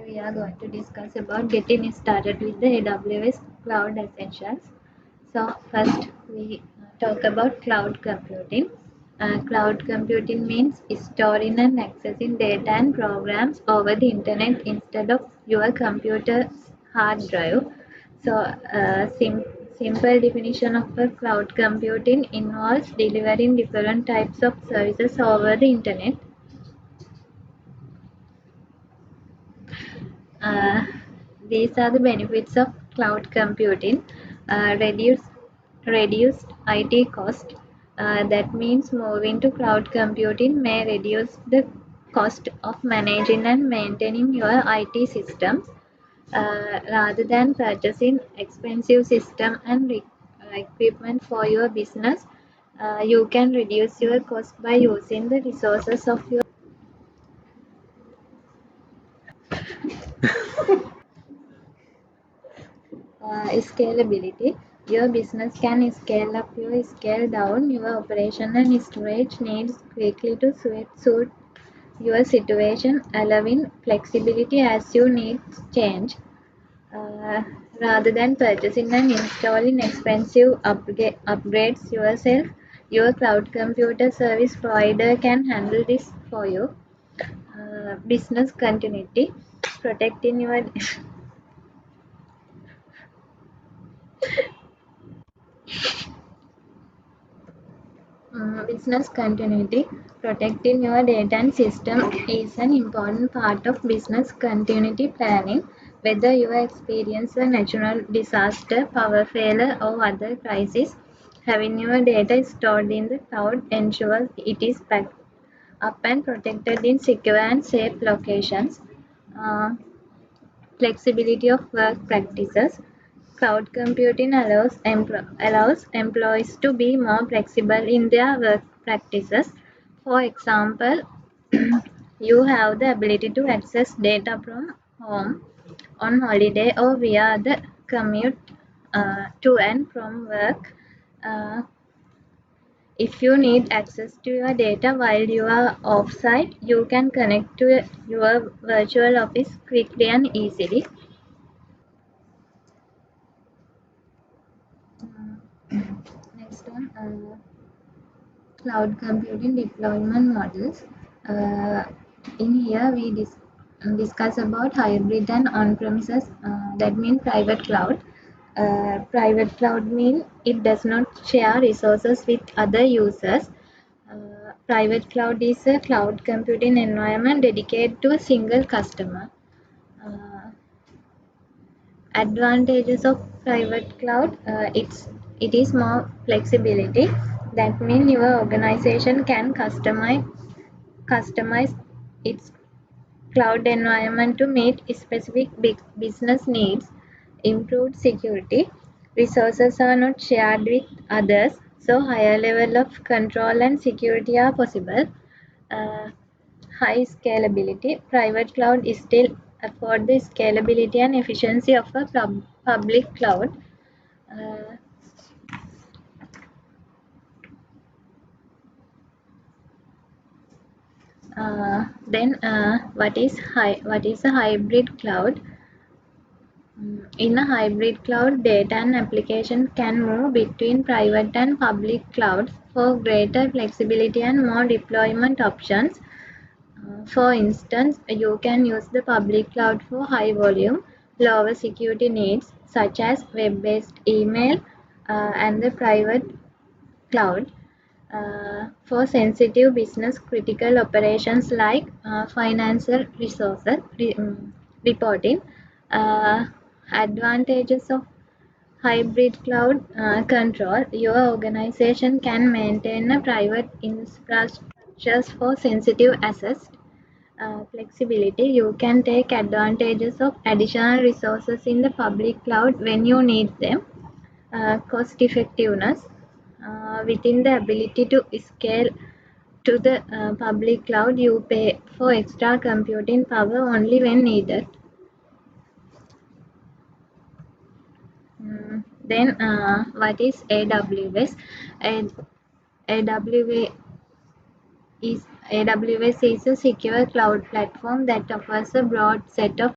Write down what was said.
we are going to discuss about getting started with the AWS Cloud Essentials. So first we talk about cloud computing. Cloud computing means storing and accessing data and programs over the internet instead of your computer's hard drive. So simple definition of a cloud computing involves delivering different types of services over the internet. Uh, these are the benefits of cloud computing. Reduced IT cost. That means moving to cloud computing may reduce the cost of managing and maintaining your IT systems rather than purchasing expensive system and equipment for your business. You can reduce your cost by using the resources of your scalability. Your business can scale up or scale down your operation and storage needs quickly to suit your situation, allowing flexibility as your needs change. Uh, Rather than purchasing and installing expensive upgrades yourself, your cloud computer service provider can handle this for you. Business continuity, protecting your business continuity. Protecting your data and system is an important part of business continuity planning. Whether you experience a natural disaster, power failure, or other crisis, having your data stored in the cloud ensures it is backed up and protected in secure and safe locations. Uh, Flexibility of work practices. Cloud computing allows employees to be more flexible in their work practices. For example, you have the ability to access data from home, on holiday, or via the commute to and from work. Uh, if you need access to your data while you are off-site, you can connect to your virtual office quickly and easily. Next one, cloud computing deployment models. Uh, in here, we discuss about hybrid and on-premises. That means private cloud. Private cloud means it does not share resources with other users. Private cloud is a cloud computing environment dedicated to a single customer. Uh, Advantages of private cloud, it is more flexibility. That means your organization can customize its cloud environment to meet specific business needs. Improved security, resources are not shared with others, so higher level of control and security are possible. uh, High scalability. Private cloud is still afford the scalability and efficiency of a public cloud. Uh, what is a hybrid cloud? In a hybrid cloud, data and application can move between private and public clouds for greater flexibility and more deployment options. For instance, you can use the public cloud for high volume, lower security needs such as web-based email, and the private cloud for sensitive business critical operations like financial reporting. Uh, Advantages of hybrid cloud control. Your organization can maintain a private infrastructures for sensitive assets. Flexibility. You can take advantages of additional resources in the public cloud when you need them. Cost effectiveness. Within the ability to scale to the public cloud, you pay for extra computing power only when needed. Then, what is AWS? And AWS AWS is a secure cloud platform that offers a broad set of